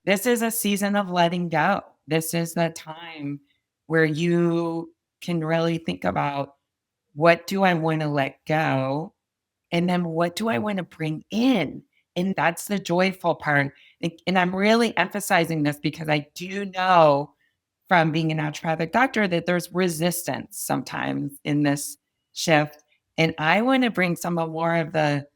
This is a season of letting go. This is the time where you can really think about, what do I want to let go? And then what do I want to bring in? And that's the joyful part. And I'm really emphasizing this because I do know from being a naturopathic doctor that there's resistance sometimes in this shift. And I want to bring some of more of the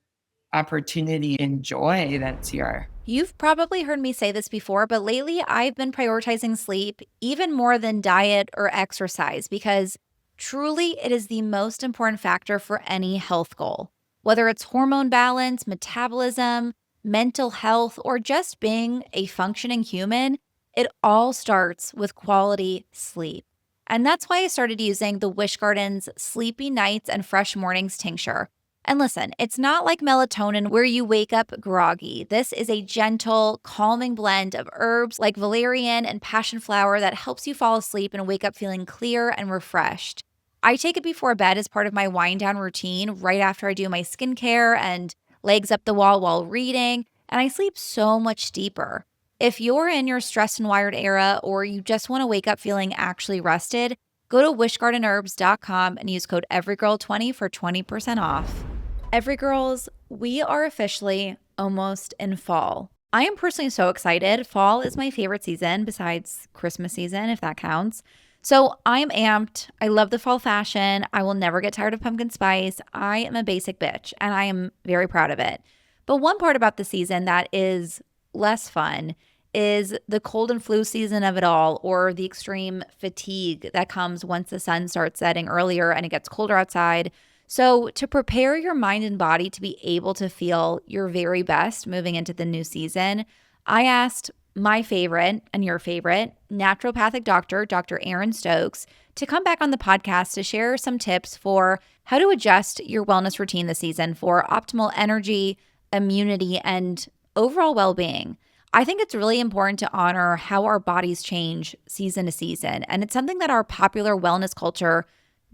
opportunity and joy that's here. You've probably heard me say this before, but lately I've been prioritizing sleep even more than diet or exercise because truly it is the most important factor for any health goal. Whether it's hormone balance, metabolism, mental health, or just being a functioning human, it all starts with quality sleep. And that's why I started using the WishGarden's Sleepy Nights and Fresh Mornings tincture. And listen, it's not like melatonin where you wake up groggy. This is a gentle, calming blend of herbs like valerian and passion flower that helps you fall asleep and wake up feeling clear and refreshed. I take it before bed as part of my wind down routine right after I do my skincare and legs up the wall while reading, and I sleep so much deeper. If you're in your stressed and wired era or you just want to wake up feeling actually rested, go to wishgardenherbs.com and use code Everygirl20 for 20% off. Everygirls, we are officially almost in fall. I am personally so excited. Fall is my favorite season besides Christmas season, if that counts. So I am amped. I love the fall fashion. I will never get tired of pumpkin spice. I am a basic bitch and I am very proud of it. But one part about the season that is less fun is the cold and flu season of it all, or the extreme fatigue that comes once the sun starts setting earlier and it gets colder outside. So, to prepare your mind and body to be able to feel your very best moving into the new season, I asked my favorite and your favorite naturopathic doctor, Dr. Erin Stokes, to come back on the podcast to share some tips for how to adjust your wellness routine this season for optimal energy, immunity, and overall well being. I think it's really important to honor how our bodies change season to season. And it's something that our popular wellness culture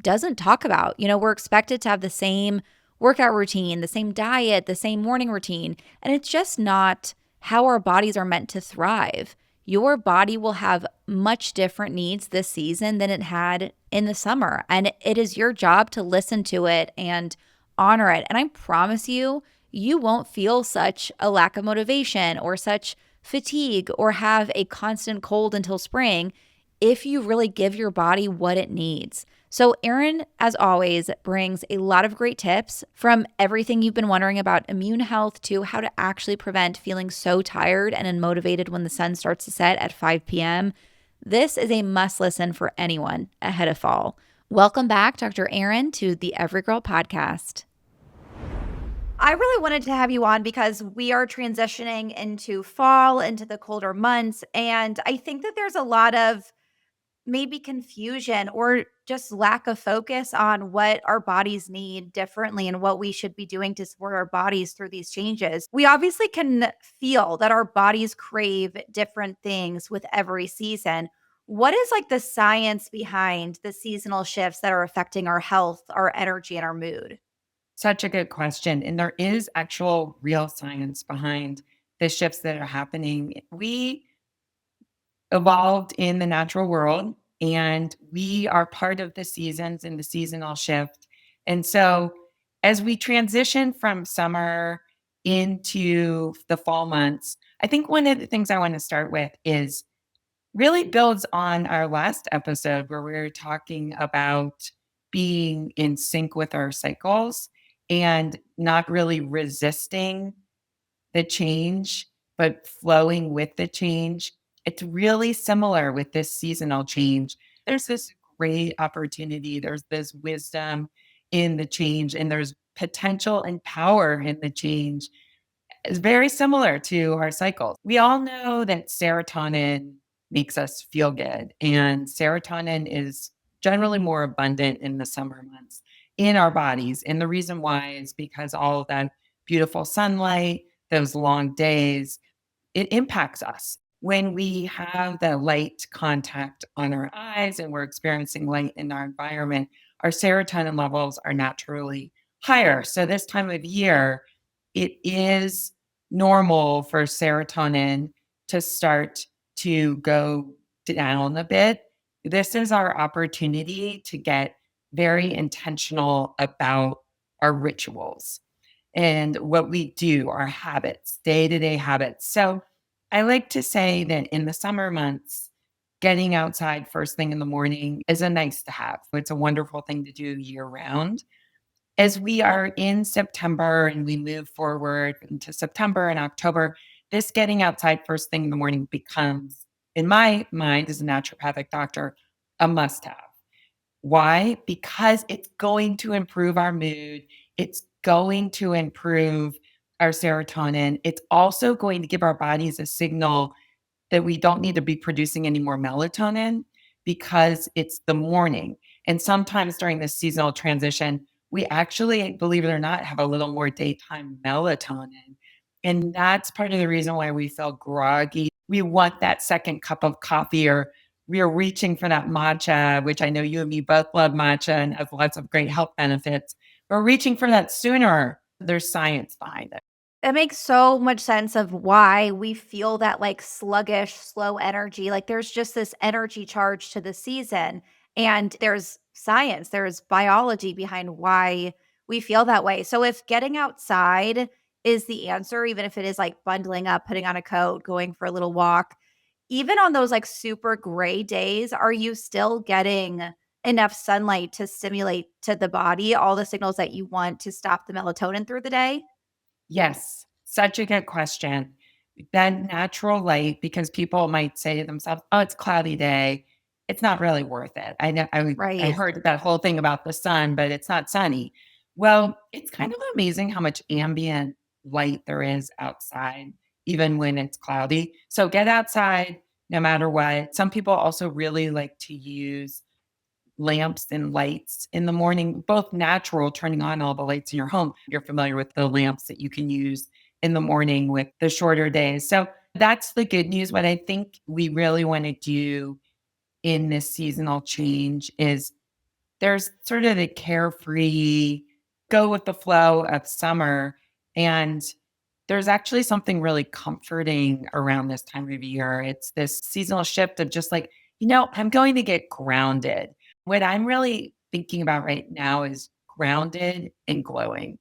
doesn't talk about. We're expected to have the same workout routine, the same diet, the same morning routine. And it's just not how our bodies are meant to thrive. Your body will have much different needs this season than it had in the summer. And it is your job to listen to it and honor it. And I promise you, you won't feel such a lack of motivation or such fatigue or have a constant cold until spring if you really give your body what it needs. So Erin, as always, brings a lot of great tips from everything you've been wondering about immune health to how to actually prevent feeling so tired and unmotivated when the sun starts to set at 5 p.m. This is a must listen for anyone ahead of fall. Welcome back, Dr. Erin, to the Everygirl podcast. I really wanted to have you on because we are transitioning into fall, into the colder months. And I think that there's a lot of maybe confusion or just lack of focus on what our bodies need differently and what we should be doing to support our bodies through these changes. We obviously can feel that our bodies crave different things with every season. What is like the science behind the seasonal shifts that are affecting our health, our energy, and our mood? Such a good question. And there is actual real science behind the shifts that are happening. We evolved in the natural world and we are part of the seasons and the seasonal shift. And so as we transition from summer into the fall months, I think one of the things I want to start with is really builds on our last episode where we were talking about being in sync with our cycles and not really resisting the change, but flowing with the change. It's really similar with this seasonal change. There's this great opportunity, there's this wisdom in the change, and there's potential and power in the change. It's very similar to our cycles. We all know that serotonin makes us feel good, and serotonin is generally more abundant in the summer months in our bodies. And the reason why is because all of that beautiful sunlight, those long days, it impacts us. When we have the light contact on our eyes and we're experiencing light in our environment, our serotonin levels are naturally higher. So, this time of year, it is normal for serotonin to start to go down a bit, this is our opportunity to get very intentional about our rituals and what we do, our habits, day to day habits. So I like to say that in the summer months, getting outside first thing in the morning is a nice to have. It's a wonderful thing to do year round. As we are in September and we move forward into September and October, this getting outside first thing in the morning becomes, in my mind as a naturopathic doctor, a must have. Why? Because it's going to improve our mood. It's going to improve our serotonin. It's also going to give our bodies a signal that we don't need to be producing any more melatonin because it's the morning. And sometimes during this seasonal transition, we actually, believe it or not, have a little more daytime melatonin. And that's part of the reason why we feel groggy. We want that second cup of coffee, or we are reaching for that matcha, which I know you and me both love matcha and has lots of great health benefits. We're reaching for that sooner. There's science behind it. It makes so much sense of why we feel that like sluggish, slow energy. Like there's just this energy charge to the season. And there's science, there's biology behind why we feel that way. So if getting outside is the answer, even if it is like bundling up, putting on a coat, going for a little walk, even on those like super gray days, are you still getting enough sunlight to stimulate to the body all the signals that you want to stop the melatonin through the day? Yes, such a good question. Then natural light, because people might say to themselves, "Oh, it's a cloudy day. It's not really worth it." I know I Right. heard that whole thing about the sun, but it's not sunny. Well, it's kind of amazing how much ambient light there is outside, even when it's cloudy. So get outside no matter what. Some people also really like to use lamps and lights in the morning, both natural, turning on all the lights in your home. You're familiar with the lamps that you can use in the morning with the shorter days. So that's the good news. What I think we really want to do in this seasonal change is there's sort of the carefree, go with the flow of summer. And there's actually something really comforting around this time of year. It's this seasonal shift of just like, I'm going to get grounded. What I'm really thinking about right now is grounded and glowing.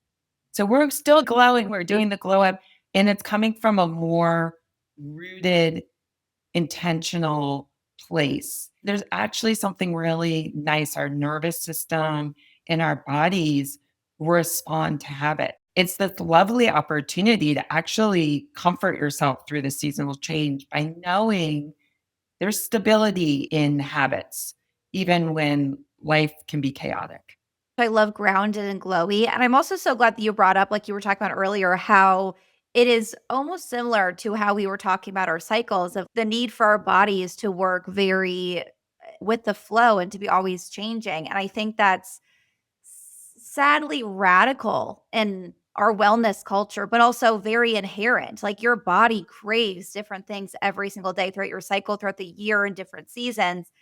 So we're still glowing, we're doing the glow up, and it's coming from a more rooted, intentional place. There's actually something really nice. Our nervous system and our bodies respond to habit. It's this lovely opportunity to actually comfort yourself through the seasonal change by knowing there's stability in habits, even when life can be chaotic. I love grounded and glowy. And I'm also so glad that you brought up, like you were talking about earlier, how it is almost similar to how we were talking about our cycles of the need for our bodies to work very with the flow and to be always changing. And I think that's sadly radical in our wellness culture, but also very inherent. Like your body craves different things every single day throughout your cycle, throughout the year, in different seasons.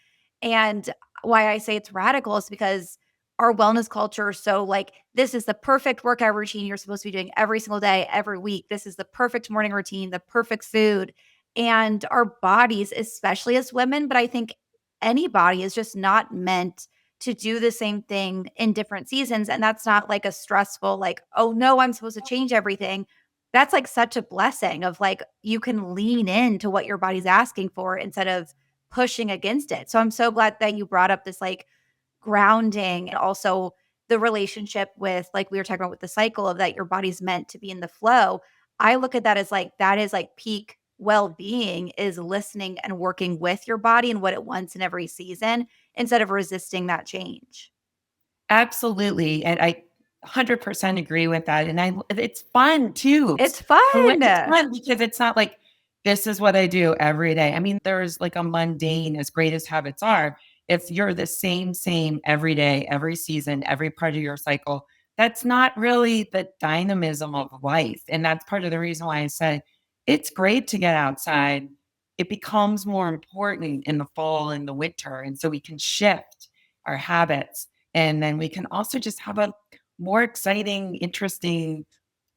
And why I say it's radical is because our wellness culture is so like, this is the perfect workout routine you're supposed to be doing every single day, every week. This is the perfect morning routine, the perfect food. And our bodies, especially as women, but I think any body is just not meant to do the same thing in different seasons. And that's not like a stressful, like, oh no, I'm supposed to change everything. That's like such a blessing of like, you can lean into what your body's asking for instead of pushing against it. So I'm so glad that you brought up this like grounding and also the relationship with like we were talking about with the cycle of that your body's meant to be in the flow. I look at that as like that is like peak well-being is listening and working with your body and what it wants in every season instead of resisting that change. Absolutely, and I 100% agree with that, and it's fun too. It's It's fun. fun because it's not like, "This is what I do every day." I mean, there's like a mundane, as great as habits are, if you're the same every day, every season, every part of your cycle, that's not really the dynamism of life, and that's part of the reason why I said it's great to get outside. It becomes more important in the fall and the winter, and so we can shift our habits, and then we can also just have a more exciting, interesting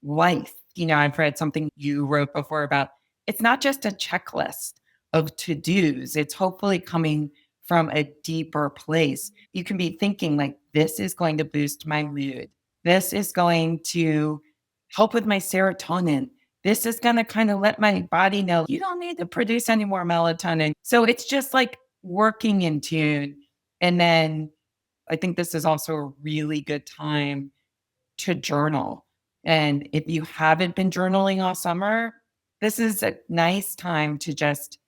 life. I've read something you wrote before about it's not just a checklist of to-dos. It's hopefully coming from a deeper place. You can be thinking like, this is going to boost my mood. This is going to help with my serotonin. This is going to kind of let my body know you don't need to produce any more melatonin. So it's just like working in tune. And then I think this is also a really good time to journal. And if you haven't been journaling all summer, this is a nice time to just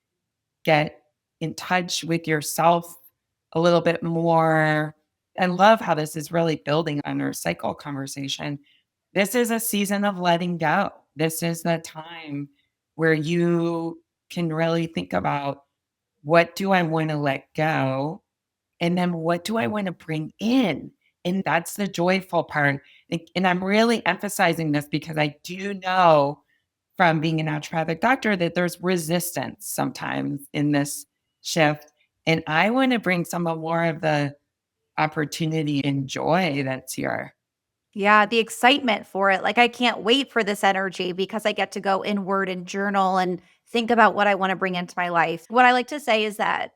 get in touch with yourself a little bit more. I love how this is really building on our cycle conversation. This is a season of letting go. This is the time where you can really think about, what do I want to let go? And then what do I want to bring in? And that's the joyful part. And I'm really emphasizing this because I do know from being a naturopathic doctor that there's resistance sometimes in this shift. And I want to bring some of more of the opportunity and joy that's here. Yeah, the excitement for it. Like, I can't wait for this energy because I get to go inward and journal and think about what I want to bring into my life. What I like to say is that,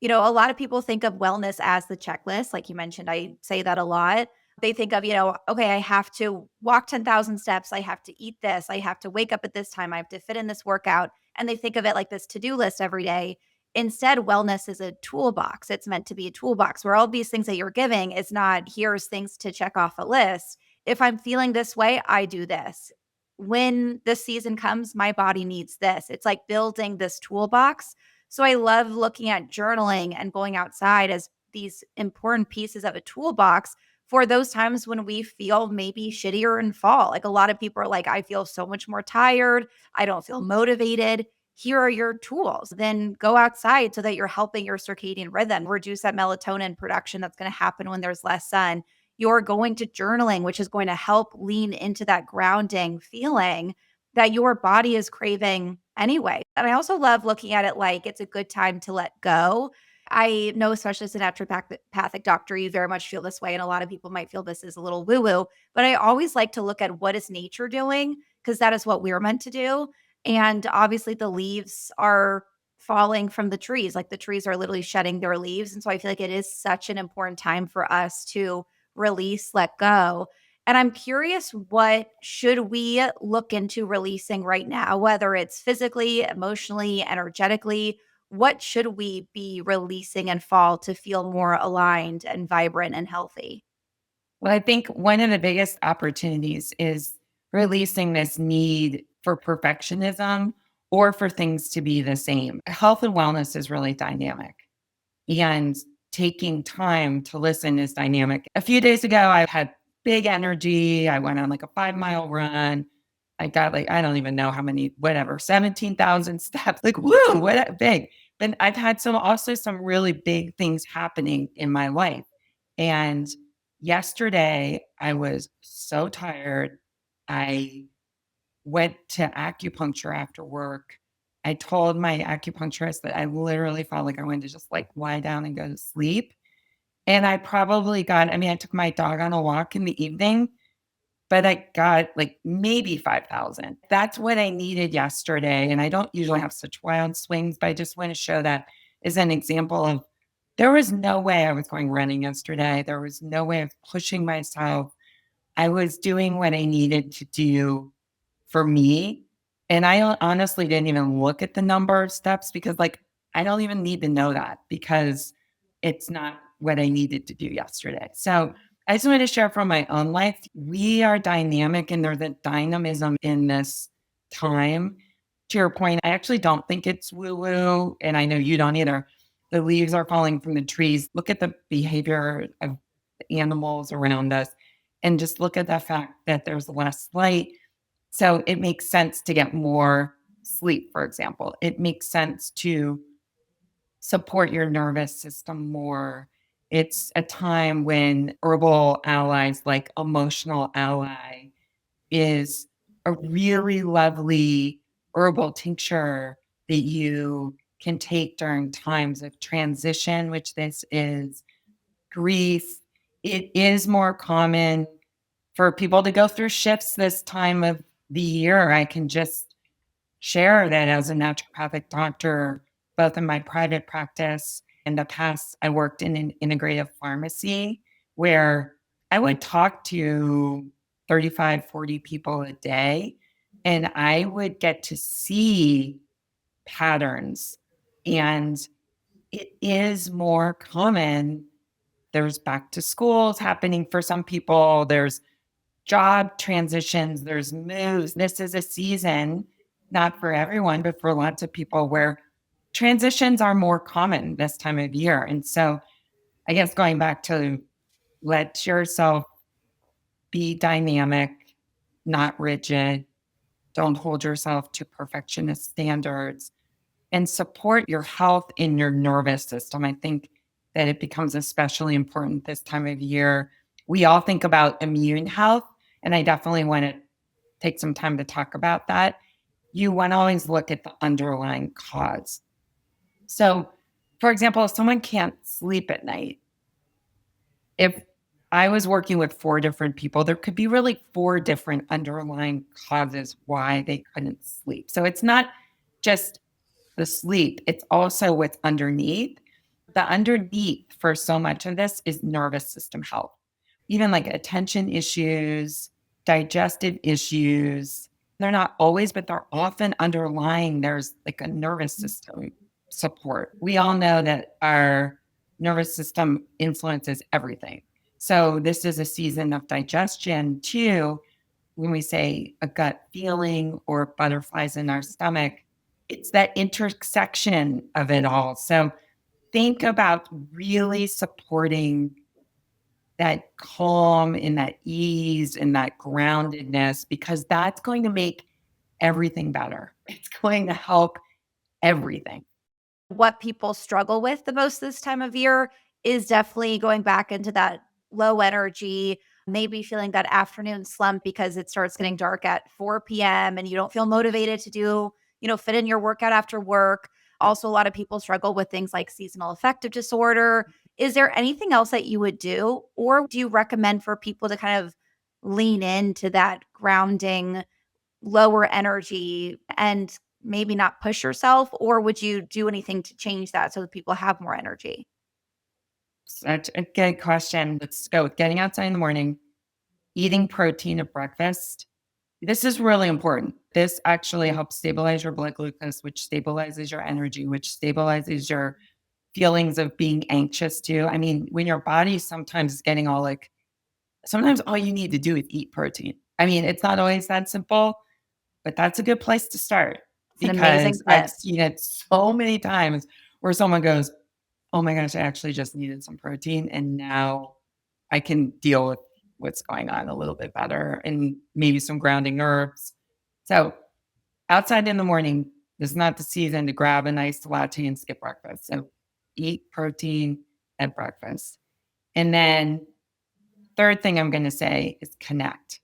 a lot of people think of wellness as the checklist. Like you mentioned, I say that a lot. They think of, okay, I have to walk 10,000 steps. I have to eat this. I have to wake up at this time. I have to fit in this workout. And they think of it like this to do list every day. Instead, wellness is a toolbox. It's meant to be a toolbox where all these things that you're giving is not, here's things to check off a list. If I'm feeling this way, I do this. When the season comes, my body needs this. It's like building this toolbox. So I love looking at journaling and going outside as these important pieces of a toolbox for those times when we feel maybe shittier in fall. Like, a lot of people are like, I feel so much more tired. I don't feel motivated. Here are your tools. Then go outside so that you're helping your circadian rhythm, reduce that melatonin production that's going to happen when there's less sun. You're going to journaling, which is going to help lean into that grounding feeling that your body is craving anyway. And I also love looking at it like it's a good time to let go. I know, especially as a naturopathic doctor, you very much feel this way. And a lot of people might feel this is a little woo woo, but I always like to look at what is nature doing, because that is what we're meant to do. And obviously, the leaves are falling from the trees. Like, the trees are literally shedding their leaves. And so I feel like it is such an important time for us to release, let go. And I'm curious, what should we look into releasing right now, whether it's physically, emotionally, energetically? What should we be releasing in fall to feel more aligned and vibrant and healthy? Well, I think one of the biggest opportunities is releasing this need for perfectionism or for things to be the same. Health and wellness is really dynamic, and taking time to listen is dynamic. A few days ago, I had big energy. I went on like a 5-mile run. I got like, I don't even know how many, whatever, 17,000 steps. Like, woo, what big. But I've had some really big things happening in my life. And yesterday, I was so tired. I went to acupuncture after work. I told my acupuncturist that I literally felt like I wanted to just like lie down and go to sleep. And I took my dog on a walk in the evening, but I got like maybe 5,000. That's what I needed yesterday. And I don't usually have such wild swings, but I just want to show that as an example of, there was no way I was going running yesterday. There was no way I was pushing myself. I was doing what I needed to do for me. And I honestly didn't even look at the number of steps because, like, I don't even need to know that because it's not what I needed to do yesterday. So I just wanted to share from my own life. We are dynamic, and there's a dynamism in this time. To your point, I actually don't think it's woo woo. And I know you don't either. The leaves are falling from the trees. Look at the behavior of the animals around us, and just look at the fact that there's less light, so it makes sense to get more sleep, for example. It makes sense to support your nervous system more. It's a time when herbal allies like emotional ally is a really lovely herbal tincture that you can take during times of transition, which this is, grief. It is more common for people to go through shifts this time of the year. I can just share that as a naturopathic doctor, both in my private practice, in the past, I worked in an integrative pharmacy where I would talk to 35, 40 people a day, and I would get to see patterns. And it is more common. There's back to schools happening for some people, there's job transitions, there's moves. This is a season, not for everyone, but for lots of people where transitions are more common this time of year. And so I guess going back to let yourself be dynamic, not rigid, don't hold yourself to perfectionist standards, and support your health in your nervous system. I think that it becomes especially important this time of year. We all think about immune health, and I definitely want to take some time to talk about that. You want to always look at the underlying cause. So, for example, if someone can't sleep at night, if I was working with 4 different people, there could be really 4 different underlying causes why they couldn't sleep. So it's not just the sleep, it's also what's underneath. The underneath for so much of this is nervous system health, even like attention issues, digestive issues. They're not always, but they're often underlying. There's like a nervous system support. We all know that our nervous system influences everything. So, this is a season of digestion too. When we say a gut feeling or butterflies in our stomach, it's that intersection of it all. So, think about really supporting that calm and that ease and that groundedness, because that's going to make everything better. It's going to help everything. What people struggle with the most this time of year is definitely going back into that low energy, maybe feeling that afternoon slump because it starts getting dark at 4 p.m. and you don't feel motivated to do, fit in your workout after work. Also, a lot of people struggle with things like seasonal affective disorder. Is there anything else that you would do? Or do you recommend for people to kind of lean into that grounding, lower energy and maybe not push yourself? Or would you do anything to change that so that people have more energy? Such a good question. Let's go with getting outside in the morning, eating protein at breakfast. This is really important. This actually helps stabilize your blood glucose, which stabilizes your energy, which stabilizes your feelings of being anxious too. I mean, when your body sometimes is getting all like, sometimes all you need to do is eat protein. I mean, it's not always that simple, but that's a good place to start It's an amazing because I've tip. seen it so many times where someone goes, "Oh my gosh, I actually just needed some protein and now I can deal with what's going on a little bit better and maybe some grounding herbs." So, outside in the morning is not the season to grab a nice latte and skip breakfast. So, eat protein at breakfast. And then third thing I'm going to say is connect.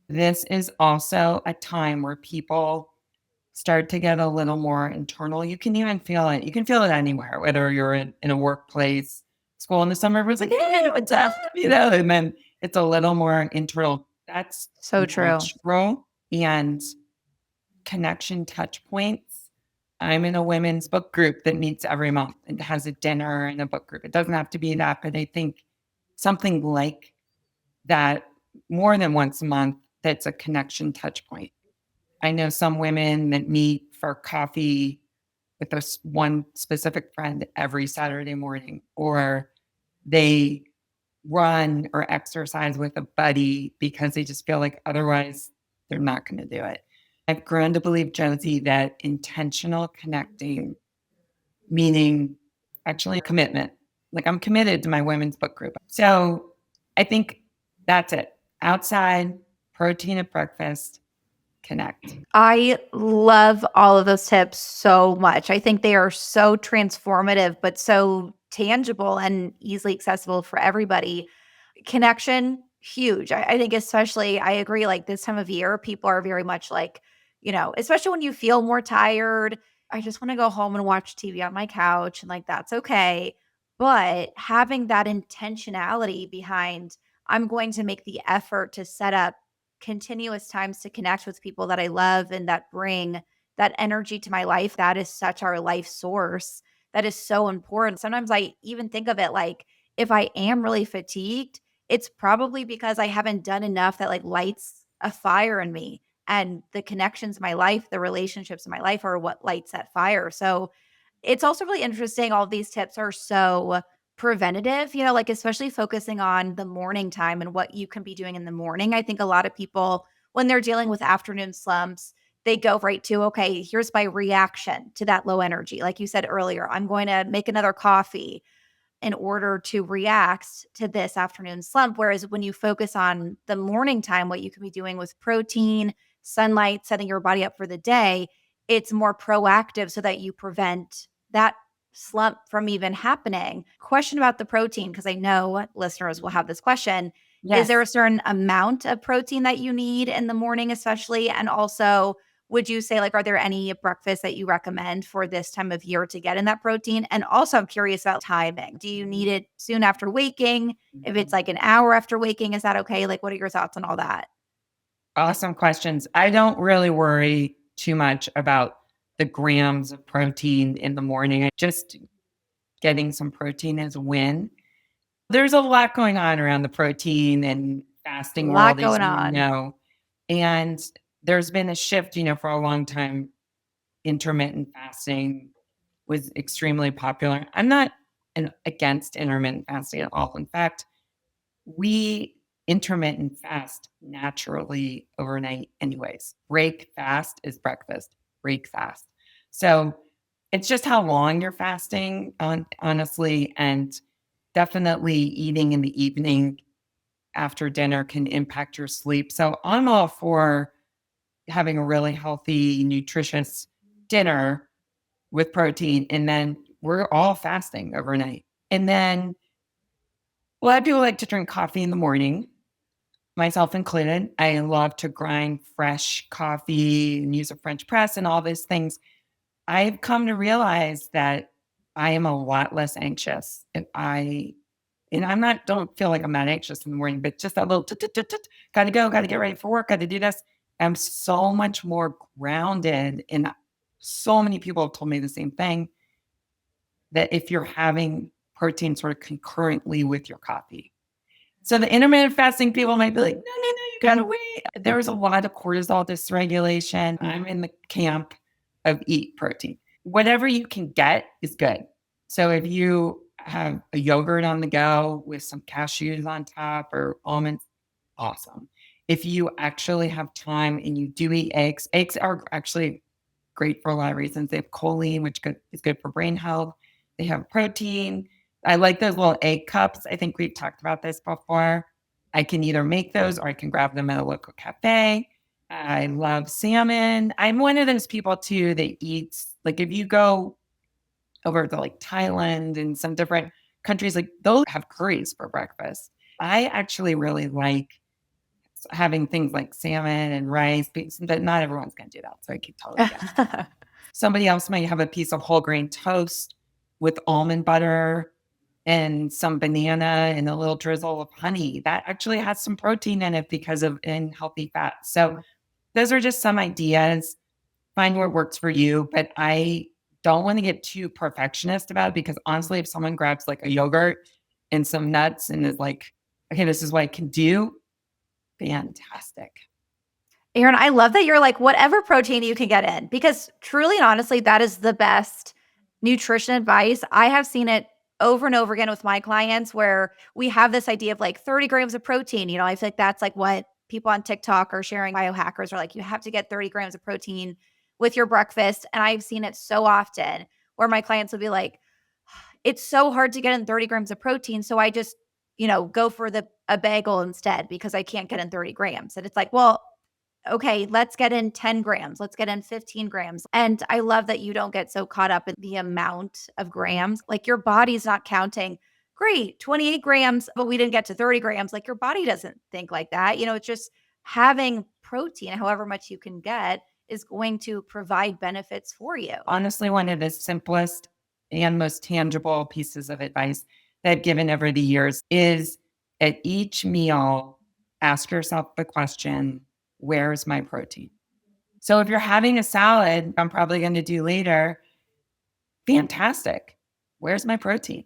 This is also a time where people start to get a little more internal. You can even feel it. You can feel it anywhere, whether you're in a workplace, school in the summer, everyone's like, "Hey, what's up?" And then it's a little more internal. That's So true. natural. And connection touch points. I'm in a women's book group that meets every month and has a dinner and a book group. It doesn't have to be that, but I think something like that more than once a month, that's a connection touch point. I know some women that meet for coffee with this one specific friend every Saturday morning, or they run or exercise with a buddy because they just feel like otherwise they're not going to do it. I've grown to believe, Josie, that intentional connecting, meaning actually commitment. Like I'm committed to my women's book group. So I think that's it. Outside, protein at breakfast, connect. I love all of those tips so much. I think they are so transformative, but so tangible and easily accessible for everybody. Connection, huge. I think especially I agree, like, this time of year, people are very much like, especially when you feel more tired, I just wanna go home and watch TV on my couch, and, like, that's okay. But having that intentionality behind, I'm going to make the effort to set up continuous times to connect with people that I love and that bring that energy to my life. That is such our life source. That is so important. Sometimes I even think of it like if I am really fatigued, it's probably because I haven't done enough that like lights a fire in me. And the connections in my life, the relationships in my life are what lights that fire. So it's also really interesting. All of these tips are so preventative, like especially focusing on the morning time and what you can be doing in the morning. I think a lot of people, when they're dealing with afternoon slumps, they go right to, okay, here's my reaction to that low energy. Like you said earlier, I'm going to make another coffee in order to react to this afternoon slump. Whereas when you focus on the morning time, what you can be doing with protein, sunlight, setting your body up for the day, it's more proactive so that you prevent that slump from even happening. Question about the protein, because I know listeners will have this question. Is Yes. there a certain amount of protein that you need in the morning, especially? And also, would you say, like, are there any breakfasts that you recommend for this time of year to get in that protein? And also, I'm curious about timing. Do you need it soon after waking? If it's like an hour after waking, is that okay? Like, what are your thoughts on all that? Awesome questions. I don't really worry too much about the grams of protein in the morning. Just getting some protein is a win. There's a lot going on around the protein and A fasting lot world, as going you on. know. And there's been a shift, for a long time. Intermittent fasting was extremely popular. I'm not against intermittent fasting at all. In fact, we intermittent fast naturally overnight, anyways. Break fast is breakfast, break fast. So it's just how long you're fasting, honestly. And definitely eating in the evening after dinner can impact your sleep. So I'm all for having a really healthy, nutritious dinner with protein. And then we're all fasting overnight. And then a lot of people like to drink coffee in the morning, myself included. I love to grind fresh coffee and use a French press and all these things. I've come to realize that I am a lot less anxious if I and I'm not don't feel like I'm not anxious in the morning, but just that little tut, tut, tut, tut, gotta go, gotta get ready for work, gotta do this. I'm so much more grounded. And so many people have told me the same thing that if you're having protein sort of concurrently with your coffee. So the intermittent fasting people might be like, no, no, no, you gotta wait. There's a lot of cortisol dysregulation. I'm in the camp of eat protein. Whatever you can get is good. So if you have a yogurt on the go with some cashews on top or almonds, awesome. If you actually have time and you do eat eggs, eggs are actually great for a lot of reasons. They have choline, which is good for brain health. They have protein. I like those little egg cups. I think we've talked about this before. I can either make those or I can grab them at a local cafe. I love salmon. I'm one of those people too that eats, like if you go over to like Thailand and some different countries, like they'll have curries for breakfast. I actually really like having things like salmon and rice, but not everyone's going to do that. So I can totally get it. Somebody else might have a piece of whole grain toast with almond butter and some banana and a little drizzle of honey. That actually has some protein in it because of in healthy fats. So those are just some ideas. Find what works for you. But I don't want to get too perfectionist about it because honestly, if someone grabs like a yogurt and some nuts and is like, okay, this is what I can do, fantastic. Aaron, I love that you're like, whatever protein you can get in, because truly and honestly, that is the best nutrition advice. I have seen it over and over again with my clients where we have this idea of like 30 grams of protein. I feel like that's like what people on TikTok are sharing. Biohackers are like, you have to get 30 grams of protein with your breakfast. And I've seen it so often where my clients will be like, it's so hard to get in 30 grams of protein. So I just, go for a bagel instead because I can't get in 30 grams. And it's like, well, okay, let's get in 10 grams. Let's get in 15 grams. And I love that you don't get so caught up in the amount of grams. Like your body's not counting, great, 28 grams, but we didn't get to 30 grams. Like your body doesn't think like that. It's just having protein, however much you can get, is going to provide benefits for you. Honestly, one of the simplest and most tangible pieces of advice that I've given over the years is at each meal, ask yourself the question, where's my protein? So if you're having a salad, I'm probably going to do later, fantastic. Where's my protein?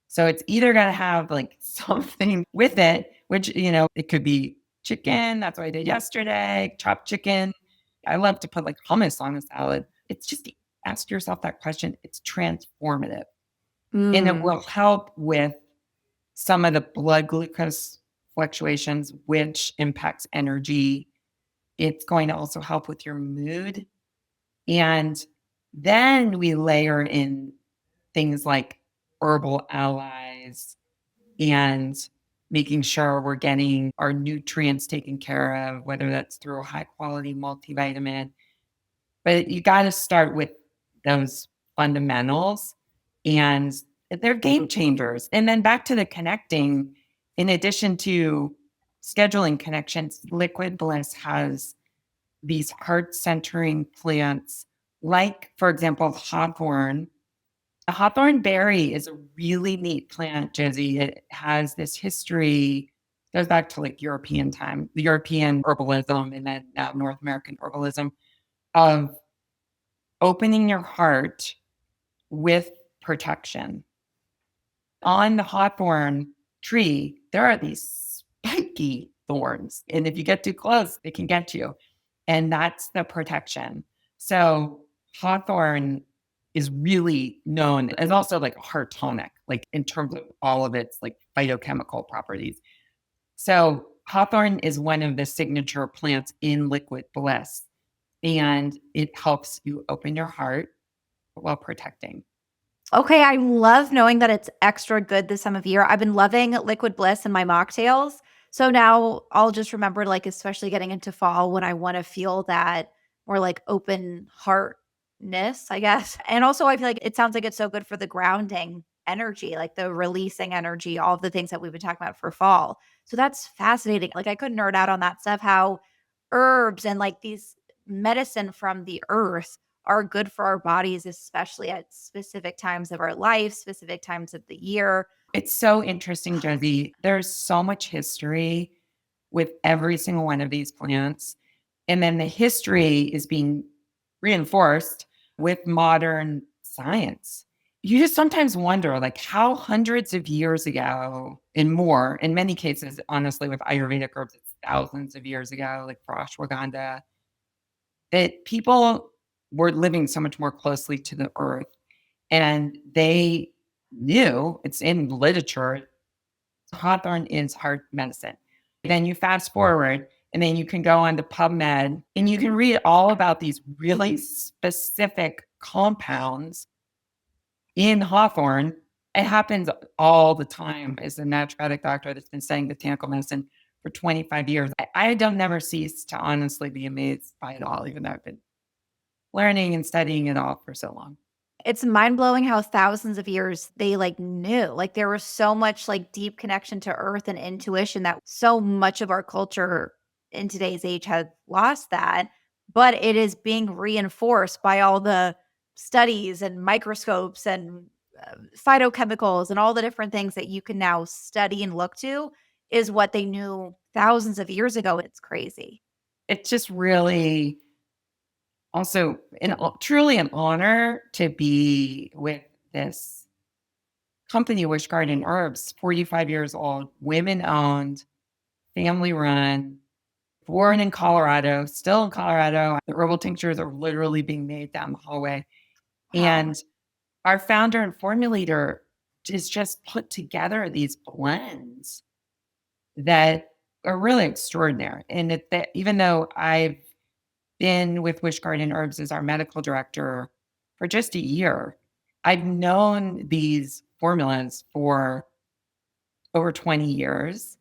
So it's either going to have like something with it, which, it could be chicken. That's what I did yesterday, chopped chicken. I love to put like hummus on a salad. It's just ask yourself that question. It's transformative and it Mm. will help with some of the blood glucose fluctuations, which impacts energy. It's going to also help with your mood. And then we layer in things like herbal allies and making sure we're getting our nutrients taken care of, whether that's through a high quality multivitamin. But you got to start with those fundamentals, and they're game changers. And then back to the connecting, in addition to scheduling connections, Liquid Bliss has these heart centering plants, like, for example, hawthorn. The hawthorn berry is a really neat plant, Josie. It has this history, goes back to like European time, the European herbalism, and then North American herbalism of opening your heart with protection. On the hawthorn tree, there are these spiky thorns. And if you get too close, they can get you. And that's the protection. So hawthorn is really known as also like a heart tonic, like in terms of all of its like phytochemical properties. So hawthorn is one of the signature plants in Liquid Bliss, and it helps you open your heart while protecting. Okay, I love knowing that it's extra good this time of year. I've been loving Liquid Bliss in my mocktails. So now I'll just remember, like, especially getting into fall when I want to feel that more like open heartness, I guess. And also, I feel like it sounds like it's so good for the grounding energy, like the releasing energy, all of the things that we've been talking about for fall. So that's fascinating. Like, I could nerd out on that stuff, how herbs and like these medicine from the earth are good for our bodies, especially at specific times of our life, specific times of the year. It's so interesting, Josie. There's so much history with every single one of these plants. And then the history is being reinforced with modern science. You just sometimes wonder, like, how hundreds of years ago and more, in many cases, honestly, with Ayurvedic herbs, it's thousands of years ago, like for ashwagandha, that people were living so much more closely to the earth. And they knew, it's in literature, hawthorn is heart medicine. Then you fast forward, and then you can go on to PubMed and you can read all about these really specific compounds in hawthorn. It happens all the time as a naturopathic doctor that's been studying botanical medicine for 25 years. I don't never cease to honestly be amazed by it all, even though I've been learning and studying it all for so long. It's mind-blowing how thousands of years they, like, knew. Like, there was so much, like, deep connection to earth and intuition that so much of our culture in today's age has lost that, but it is being reinforced by all the studies and microscopes and, phytochemicals and all the different things that you can now study and look to is what they knew thousands of years ago. It's crazy. It's just really also truly an honor to be with this company, WishGarden Herbs, 45 years old, women owned, family run, born in Colorado, still in Colorado. The herbal tinctures are literally being made down the hallway. Wow. And our founder and formulator is just put together these blends that are really extraordinary. And that even though I've been with WishGarden Herbs as our medical director for just a year, I've known these formulas for over 20 years.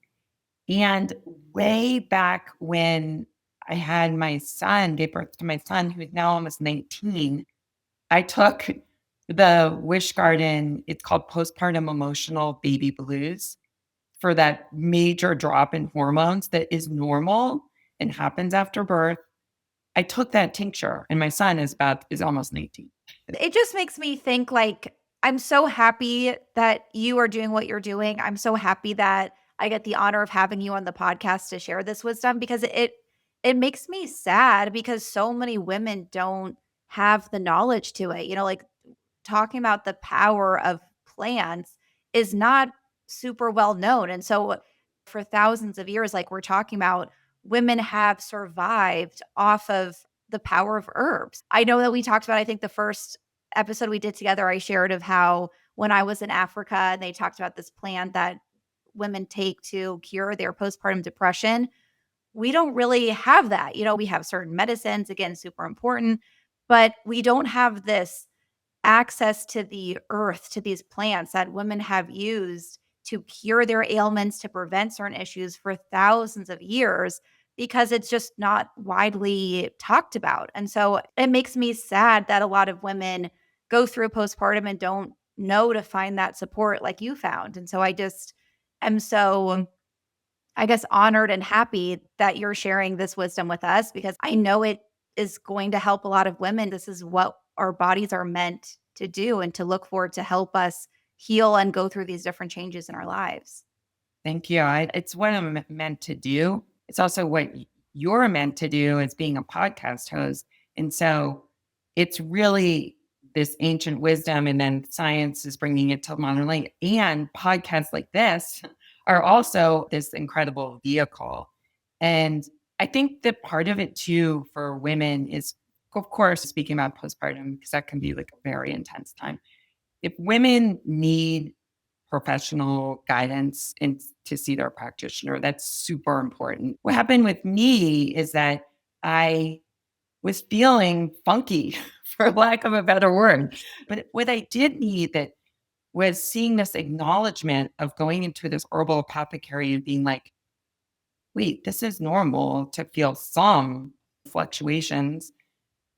And way back when I had my son, gave birth to my son, who's now almost 19, I took the Wish Garden, it's called postpartum emotional baby blues, for that major drop in hormones that is normal and happens after birth. I took that tincture, and my son is almost 18. It just makes me think, like, I'm so happy that you are doing what you're doing. I'm so happy that I get the honor of having you on the podcast to share this wisdom because it It makes me sad because so many women don't have the knowledge to it. Like talking about the power of plants is not super well known. And so for thousands of years, like we're talking about, women have survived off of the power of herbs. I know that we talked about, I think the first episode we did together, I shared of how when I was in Africa and they talked about this plant that women take to cure their postpartum depression. We don't really have that. We have certain medicines, again, super important, but we don't have this access to the earth, to these plants that women have used to cure their ailments, to prevent certain issues for thousands of years because it's just not widely talked about. And so it makes me sad that a lot of women go through postpartum and don't know to find that support like you found. And so I just am so, I guess, honored and happy that you're sharing this wisdom with us because I know it is going to help a lot of women. This is what our bodies are meant to do and to look for to help us heal and go through these different changes in our lives. Thank you. It's what I'm meant to do. It's also what you're meant to do as being a podcast host. And so it's really this ancient wisdom, and then science is bringing it to modern light. And podcasts like this are also this incredible vehicle. And I think that part of it too for women is, of course, speaking about postpartum, because that can be like a very intense time. If women need professional guidance and to see their practitioner. That's super important. What happened with me is that I was feeling funky, for lack of a better word. But what I did need that was seeing this acknowledgement of going into this herbal apothecary and being like, wait, this is normal to feel some fluctuations.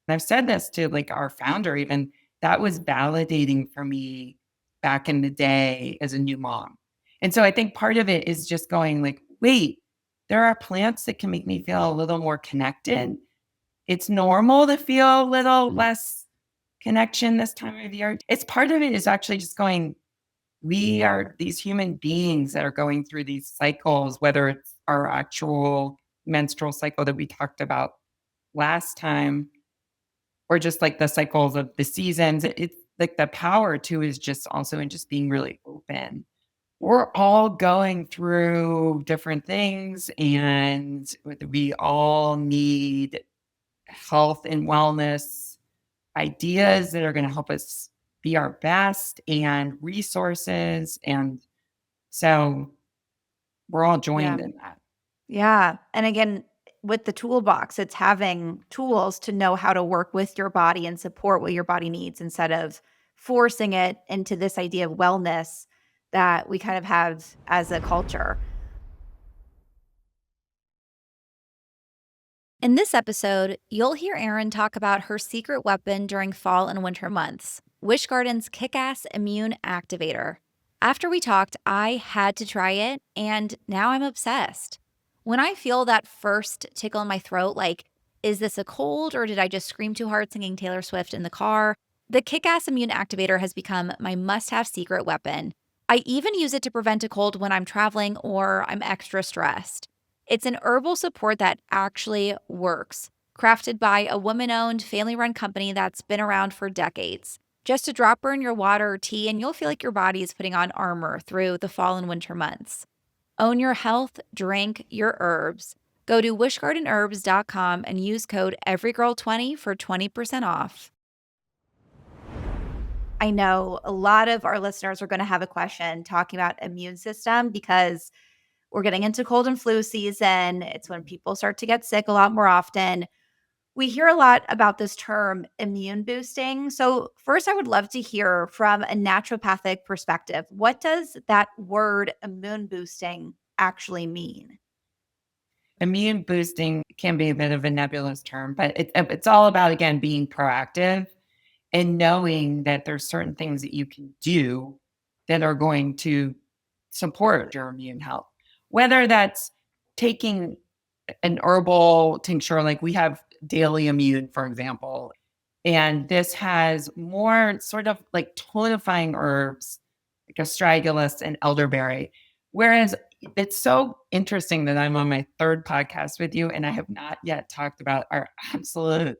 And I've said this to like our founder, even that was validating for me back in the day as a new mom. And so I think part of it is just going like, wait, there are plants that can make me feel a little more connected. It's normal to feel a little less connection this time of year. It's part of it is actually just going, we are these human beings that are going through these cycles, whether it's our actual menstrual cycle that we talked about last time, or just like the cycles of the seasons. It's like the power too is just also in just being really open. We're all going through different things and we all need health and wellness ideas that are going to help us be our best and resources. And so we're all Yeah. joined in that. Yeah. And again, with the toolbox, it's having tools to know how to work with your body and support what your body needs instead of forcing it into this idea of wellness that we kind of have as a culture. In this episode, you'll hear Erin talk about her secret weapon during fall and winter months, WishGarden's kick-ass Immune Activator. After we talked, I had to try it, and now I'm obsessed. When I feel that first tickle in my throat, like, is this a cold or did I just scream too hard singing Taylor Swift in the car? The kick-ass Immune Activator has become my must-have secret weapon. I even use it to prevent a cold when I'm traveling or I'm extra stressed. It's an herbal support that actually works, crafted by a woman owned, family run company that's been around for decades. Just a drop her in your water or tea, and you'll feel like your body is putting on armor through the fall and winter months. Own your health, drink your herbs. Go to wishgardenherbs.com and use code Everygirl20 for 20% off. I know a lot of our listeners are going to have a question talking about immune system because we're getting into cold and flu season. It's when people start to get sick a lot more often. We hear a lot about this term immune boosting. So, first, I would love to hear from a naturopathic perspective. What does that word immune boosting actually mean? Immune boosting can be a bit of a nebulous term, but it's all about, again, being proactive and knowing that there's certain things that you can do that are going to support your immune health. Whether that's taking an herbal tincture, like we have Daily Immune, for example, and this has more sort of like tonifying herbs, like astragalus and elderberry. Whereas It's so interesting that I'm on my third podcast with you, and I have not yet talked about our absolute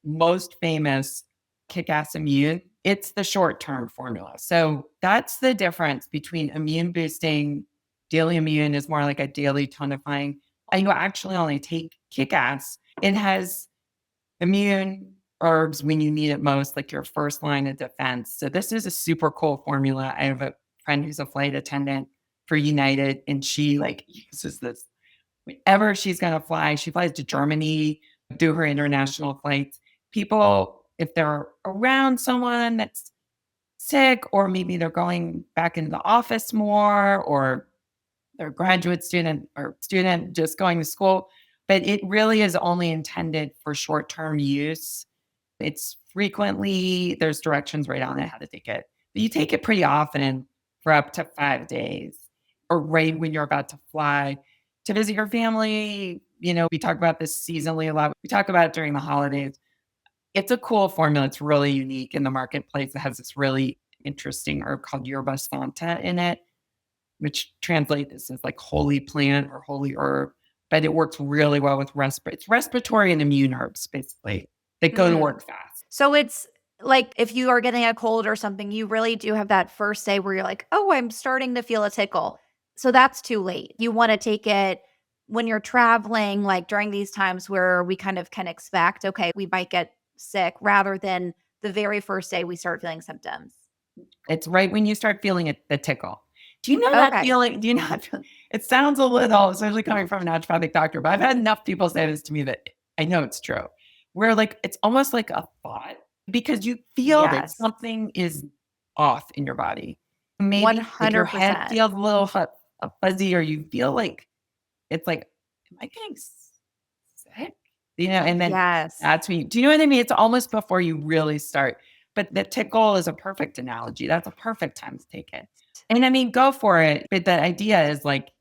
most famous kick-ass immune. It's the short-term formula. So that's the difference between immune boosting. Daily immune is more like a daily tonifying. And you actually only take kick-ass. It has immune herbs when you need it most, like your first line of defense. So this is a super cool formula. I have a friend who's a flight attendant for United, and she like uses this whenever she's going to fly. She flies to Germany, do her international flights. People, if they're around someone that's sick, or maybe they're going back into the office more, or they're a graduate student or student just going to school, but it really is only intended for short-term use. It's frequently, there's directions right on it how to take it. But you take it pretty often for up to 5 days, or right when you're about to fly to visit your family. We talk about this seasonally a lot. We talk about it during the holidays. It's a cool formula. It's really unique in the marketplace. It has this really interesting herb called yerba santa in it, which translates as like holy plant or holy herb, but it works really well with it's respiratory and immune herbs, basically. They go to Mm. work fast. So it's like if you are getting a cold or something, you really do have that first day where you're like, oh, I'm starting to feel a tickle. So that's too late. You want to take it when you're traveling, like during these times where we kind of can expect, okay, we might get sick rather than the very first day we start feeling symptoms. It's right when you start feeling it, the tickle. Do you know that Okay. feeling? Do you not feel it? Sounds a little, especially coming from a naturopathic doctor, but I've had enough people say this to me that I know it's true. Where like it's almost like a thought, because you feel that Yes. something is off in your body. Maybe like your head 100%. feels a little fuzzy, or you feel like it's like, am I getting sick? And then Yes. that's when do you know what I mean? It's almost before you really start. But the tickle is a perfect analogy. That's a perfect time to take it. And I mean, go for it. But the idea is like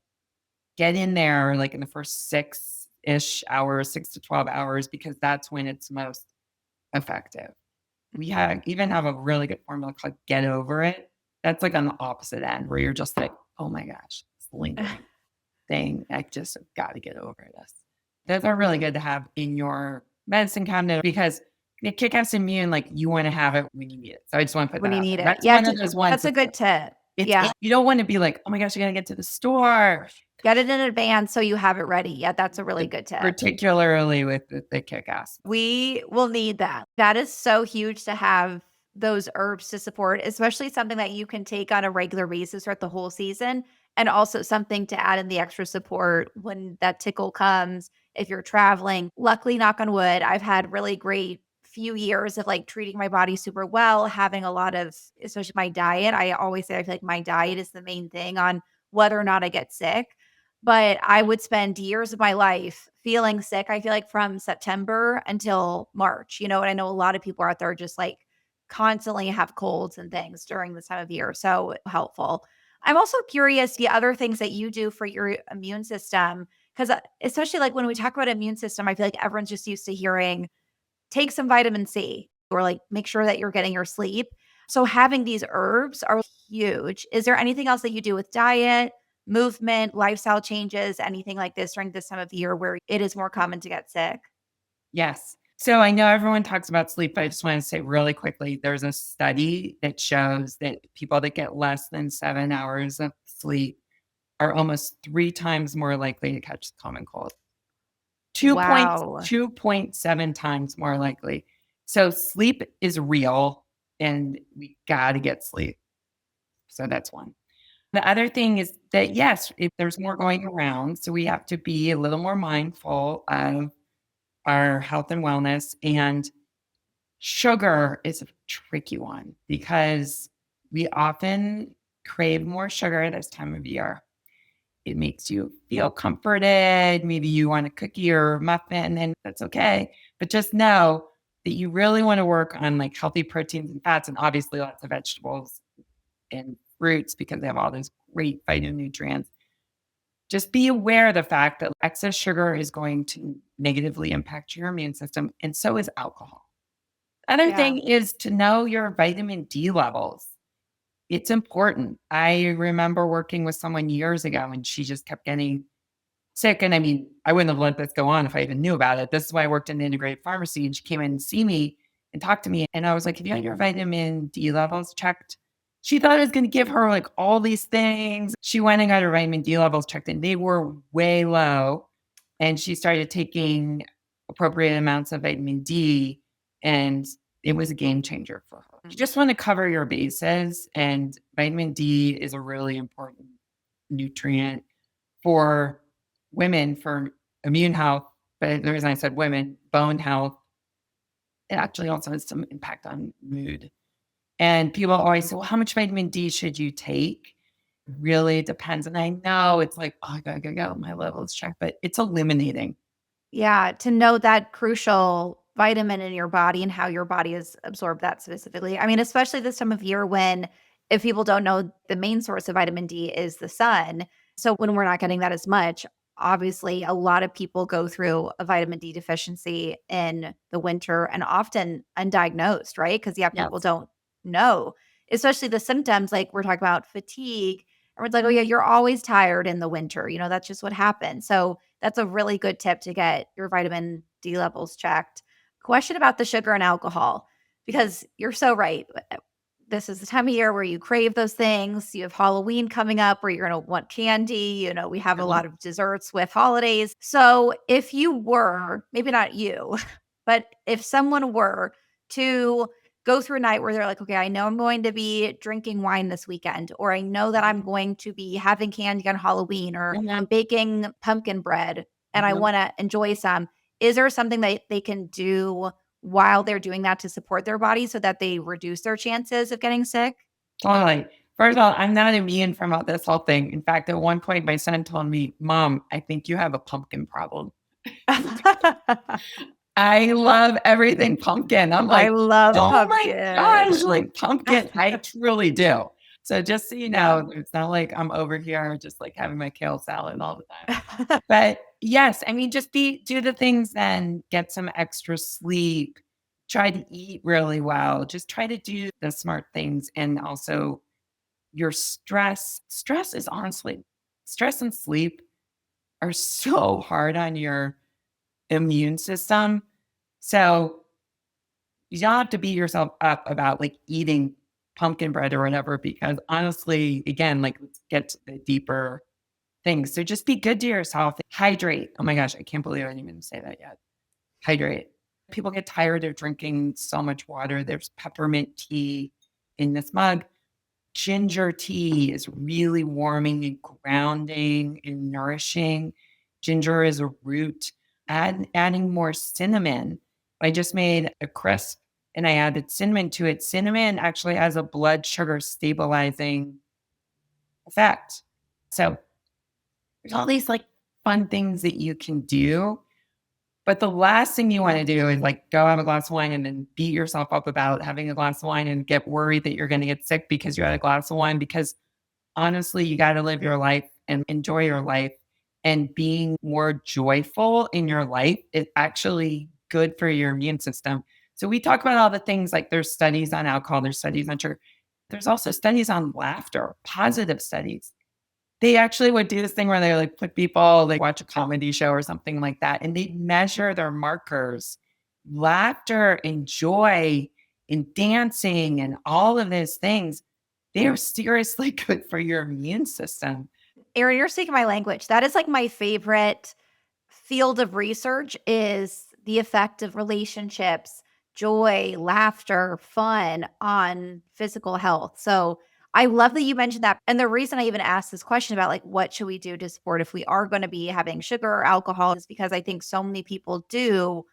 get in there like in the first 6-ish hours, 6 to 12 hours, because that's when it's most effective. Even have a really good formula called Get Over It. That's like on the opposite end where you're just like, oh my gosh, it's lingering thing. I just got to get over this. Those are really good to have in your medicine cabinet, because the kick-ass immune, like you want to have it when you need it. So I just want to put When that you out need there. it. That's Yeah, one of those ones that's a that's like, good tip. it's Yeah. you don't want to be like, oh my gosh, I gotta get to the store. Get it in advance so you have it ready. Yeah, that's a really good tip. Particularly with the kick-ass. We will need that. That is so huge to have those herbs to support, especially something that you can take on a regular basis throughout the whole season, and also something to add in the extra support when that tickle comes if you're traveling. Luckily, knock on wood, I've had really great few years of like treating my body super well, having a lot of, especially my diet. I always say I feel like my diet is the main thing on whether or not I get sick. But I would spend years of my life feeling sick, I feel like from September until March, and I know a lot of people out there just like constantly have colds and things during this time of year. So helpful. I'm also curious the other things that you do for your immune system. Because especially like when we talk about immune system, I feel like everyone's just used to hearing take some vitamin C or like make sure that you're getting your sleep. So having these herbs are huge. Is there anything else that you do with diet, movement, lifestyle changes, anything like this during this time of year where it is more common to get sick? Yes. So I know everyone talks about sleep, but I just want to say really quickly, there's a study that shows that people that get less than 7 hours of sleep are almost 3 times more likely to catch the common cold. Wow. 2.7 times more likely. So sleep is real, and we got to get sleep. So that's one. The other thing is that, yes, if there's more going around, so we have to be a little more mindful of our health and wellness. And sugar is a tricky one, because we often crave more sugar this time of year. It makes you feel comforted. Maybe you want a cookie or muffin, and that's okay. But just know that you really want to work on like healthy proteins and fats, and obviously lots of vegetables and fruits, because they have all those great phytonutrients. Just be aware of the fact that excess sugar is going to negatively impact your immune system, and so is alcohol. Other Yeah. thing is to know your vitamin D levels. It's important. I remember working with someone years ago and she just kept getting sick. And I mean, I wouldn't have let this go on if I even knew about it. This is why I worked in the integrated pharmacy. And she came in and see me and talked to me. And I was like, have you had your vitamin D levels checked? She thought I was going to give her like all these things. She went and got her vitamin D levels checked and they were way low. And she started taking appropriate amounts of vitamin D. And it was a game changer for her. You just want to cover your bases. And vitamin D is a really important nutrient for women for immune health, but the reason I said women, bone health, it actually also has some impact on mood. And people always say, well, how much vitamin D should you take? Really depends. And I know it's like, oh, I gotta go. My levels checked, but it's eliminating. Yeah, to know that crucial vitamin in your body and how your body has absorbed that specifically. I mean, especially this time of year when, if people don't know, the main source of vitamin D is the sun. So when we're not getting that as much, obviously a lot of people go through a vitamin D deficiency in the winter and often undiagnosed, right? Because yeah, people Yes. don't know, especially the symptoms like we're talking about fatigue. And it's like, oh yeah, you're always tired in the winter. That's just what happens. So that's a really good tip to get your vitamin D levels checked. Question about the sugar and alcohol, because you're so right. This is the time of year where you crave those things. You have Halloween coming up where you're going to want candy. We have a lot of desserts with holidays. So if you were, maybe not you, but if someone were to go through a night where they're like, okay, I know I'm going to be drinking wine this weekend, or I know that I'm going to be having candy on Halloween, or I'm baking pumpkin bread and I want to enjoy some. Is there something that they can do while they're doing that to support their body so that they reduce their chances of getting sick? Totally. First of all, I'm not immune from all this whole thing. In fact, at one point, my son told me, Mom, I think you have a pumpkin problem. I love everything pumpkin. I'm I like, love oh my gosh, pumpkin. like pumpkin. I truly do. So just so you know, it's not like I'm over here just like having my kale salad all the time. But yes, I mean, just do the things then, get some extra sleep, try to eat really well, just try to do the smart things. And also your stress is honestly, stress and sleep are so hard on your immune system. So you don't have to beat yourself up about like eating pumpkin bread or whatever, because honestly, again, like let's get to the deeper things. So just be good to yourself. Hydrate. Oh my gosh, I can't believe I didn't even say that yet. Hydrate. People get tired of drinking so much water. There's peppermint tea in this mug. Ginger tea is really warming and grounding and nourishing. Ginger is a root. Adding more cinnamon. I just made a crisp and I added cinnamon to it. Cinnamon actually has a blood sugar stabilizing effect. So there's all these like fun things that you can do. But the last thing you want to do is like go have a glass of wine and then beat yourself up about having a glass of wine and get worried that you're going to get sick because you had a glass of wine. Because honestly, you got to live your life and enjoy your life. And being more joyful in your life is actually good for your immune system. So we talk about all the things like there's studies on alcohol, there's studies on sugar. There's also studies on laughter, positive studies. They actually would do this thing where they like put people, like watch a comedy show or something like that, and they measure their markers, laughter and joy and dancing and all of those things. They are seriously good for your immune system. Erin, you're speaking my language. That is like my favorite field of research is the effect of relationships, joy, laughter, fun on physical health. So I love that you mentioned that. And the reason I even asked this question about like what should we do to support if we are going to be having sugar or alcohol is because I think so many people do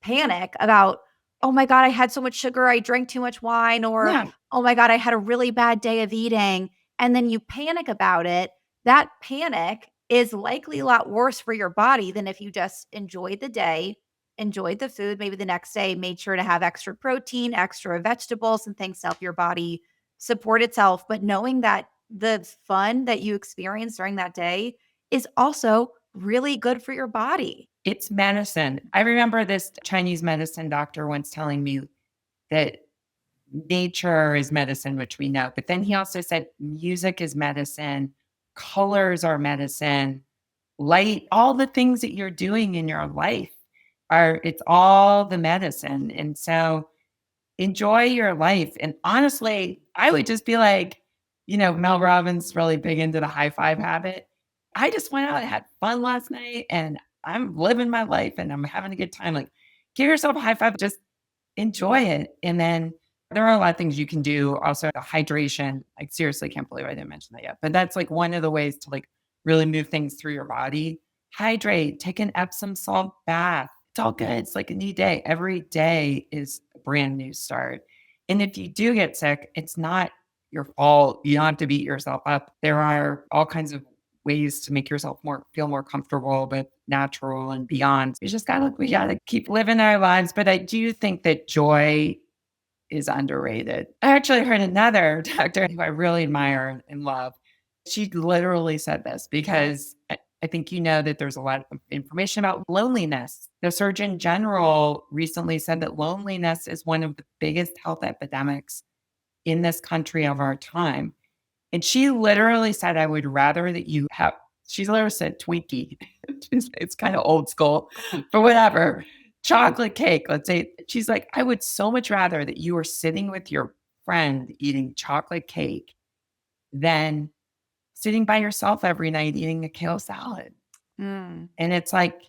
panic about, oh my God, I had so much sugar, I drank too much wine, or Yeah. oh my God, I had a really bad day of eating. And then you panic about it. That panic is likely a lot worse for your body than if you just enjoyed the day, enjoyed the food, maybe the next day, made sure to have extra protein, extra vegetables, and things to help your body support itself. But knowing that the fun that you experience during that day is also really good for your body. It's medicine. I remember this Chinese medicine doctor once telling me that nature is medicine, which we know. But then he also said music is medicine, colors are medicine, light, all the things that you're doing in your life it's all the medicine. And so enjoy your life. And honestly, I would just be like, Mel Robbins really big into the high five habit. I just went out and had fun last night and I'm living my life and I'm having a good time. Like, give yourself a high five, just enjoy it. And then there are a lot of things you can do. Also, hydration. I seriously can't believe I didn't mention that yet. But that's like one of the ways to like really move things through your body. Hydrate, take an Epsom salt bath. It's all good. It's like a new day. Every day is a brand new start. And if you do get sick, it's not your fault. You don't have to beat yourself up. There are all kinds of ways to make yourself feel more comfortable, but natural and beyond. We gotta keep living our lives. But I do think that joy is underrated. I actually heard another doctor who I really admire and love. She literally said this because I think that there's a lot of information about loneliness. The Surgeon General recently said that loneliness is one of the biggest health epidemics in this country of our time. And she literally said, I would rather that you have, she literally said Twinkie. It's kind of old school, but whatever. Chocolate cake, let's say. She's like, I would so much rather that you were sitting with your friend eating chocolate cake than sitting by yourself every night eating a kale salad. Mm. And it's like,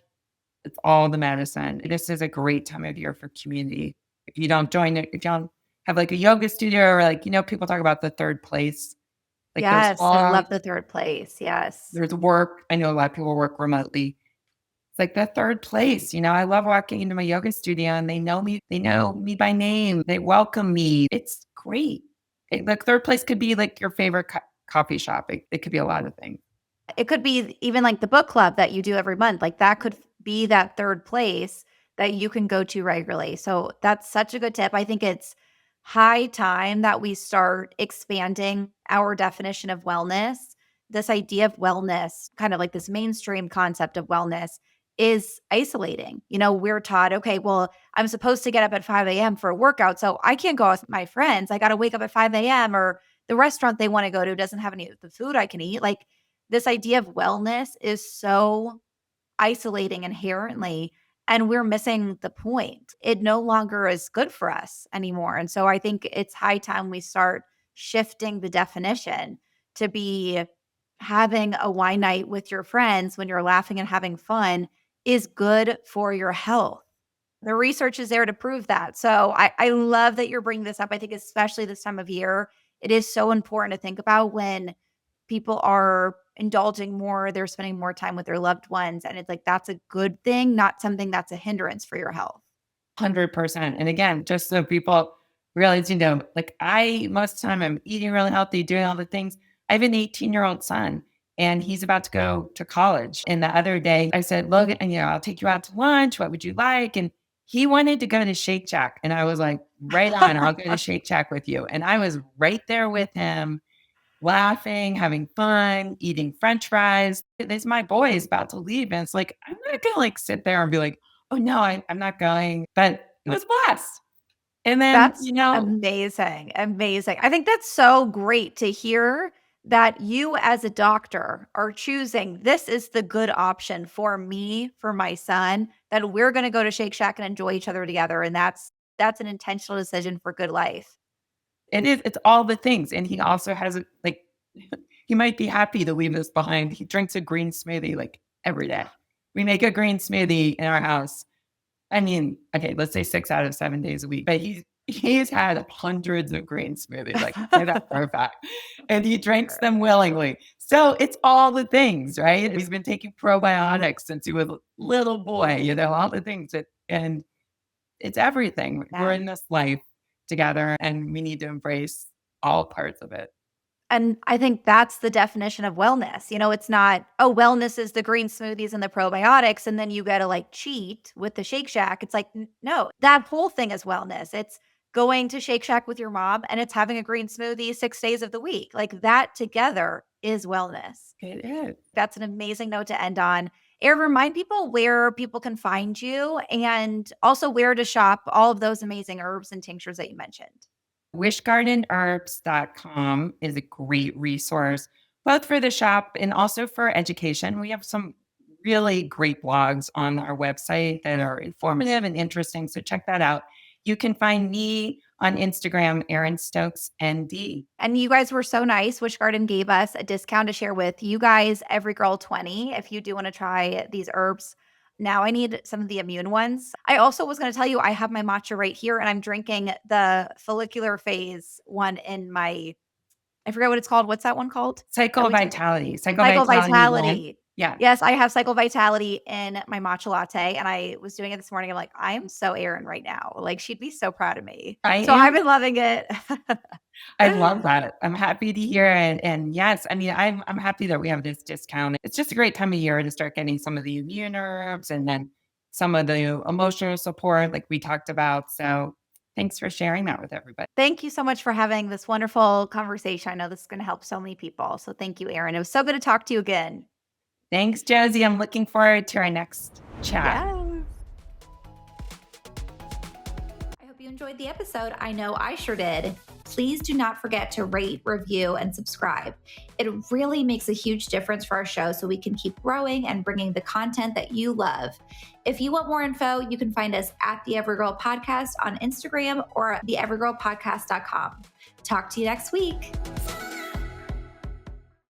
it's all the medicine. This is a great time of year for community. If you don't join it, if you don't have like a yoga studio or like, people talk about the third place. Like Yes, I love the third place. Yes. there's work. I know a lot of people work remotely. It's like the third place. I love walking into my yoga studio and they know me by name. They welcome me. It's great. Like third place could be like your favorite coffee shop. It could be a lot of things. It could be even like the book club that you do every month. Like that could be that third place that you can go to regularly. So that's such a good tip. I think it's high time that we start expanding our definition of wellness. This idea of wellness, kind of like this mainstream concept of wellness, is isolating. We're taught, okay, well, I'm supposed to get up at 5 a.m. for a workout. So I can't go out with my friends. I got to wake up at 5 a.m. or the restaurant they want to go to doesn't have any of the food I can eat. Like this idea of wellness is so isolating inherently, and we're missing the point. It no longer is good for us anymore. And so I think it's high time we start shifting the definition to be having a wine night with your friends when you're laughing and having fun is good for your health. The research is there to prove that. So I love that you're bringing this up. I think, especially this time of year, it is so important to think about when people are indulging more, they're spending more time with their loved ones. And it's like, that's a good thing, not something that's a hindrance for your health. 100%. And again, just so people realize, like most of the time I'm eating really healthy, doing all the things. I have an 18-year-old son and he's about to go to college. And the other day I said, Logan, I'll take you out to lunch. What would you like? And he wanted to go to Shake Shack. And I was like, right on, I'll go to Shake Shack with you. And I was right there with him, laughing, having fun, eating French fries. This my boy is about to leave. And it's like, I'm not gonna like sit there and be like, oh no, I'm not going. But it was blessed. And then, That's amazing. Amazing. I think that's so great to hear that you as a doctor are choosing this is the good option for me, for my son, that we're going to go to Shake Shack and enjoy each other together. And that's an intentional decision for good life. it's all the things. And he also has like he might be happy to leave this behind. He drinks a green smoothie like every day. We make a green smoothie in our house. I mean, okay, let's say 6 out of 7 days a week, but he's had hundreds of green smoothies, like say that for a fact, and he drinks them willingly. So it's all the things, right? He's been taking probiotics since he was a little boy, all the things and it's everything. We're Yeah. in this life together, and we need to embrace all parts of it. And I think that's the definition of wellness. It's not, oh, wellness is the green smoothies and the probiotics, and then you got to like cheat with the Shake Shack. It's like, no, that whole thing is wellness. It's going to Shake Shack with your mom and it's having a green smoothie 6 days of the week. Like that together is wellness. It is. That's an amazing note to end on. Erin, remind people where people can find you and also where to shop all of those amazing herbs and tinctures that you mentioned. WishGardenHerbs.com is a great resource, both for the shop and also for education. We have some really great blogs on our website that are informative and interesting. So check that out. You can find me on Instagram, Erin Stokes ND. And you guys were so nice. WishGarden gave us a discount to share with you guys, Everygirl 20, if you do want to try these herbs. Now I need some of the immune ones. I also was going to tell you I have my matcha right here and I'm drinking the follicular phase one in my, I forget what it's called. What's that one called? Cycle That we Vitality. Cycle Cycle Vitality one. Vitality. Yeah. Yes, I have Cycle Vitality in my matcha latte, and I was doing it this morning. I'm like, I'm so Erin right now. Like, she'd be so proud of me. I So I've am. been loving it. I love that. I'm happy to hear it. And yes, I mean, I'm happy that we have this discount. It's just a great time of year to start getting some of the immune herbs and then some of the emotional support, like we talked about. So thanks for sharing that with everybody. Thank you so much for having this wonderful conversation. I know this is going to help so many people. So thank you, Erin. It was so good to talk to you again. Thanks, Josie. I'm looking forward to our next chat. Yes. I hope you enjoyed the episode. I know I sure did. Please do not forget to rate, review, and subscribe. It really makes a huge difference for our show so we can keep growing and bringing the content that you love. If you want more info, you can find us at the Everygirl Podcast on Instagram or theeverygirlpodcast.com. Talk to you next week.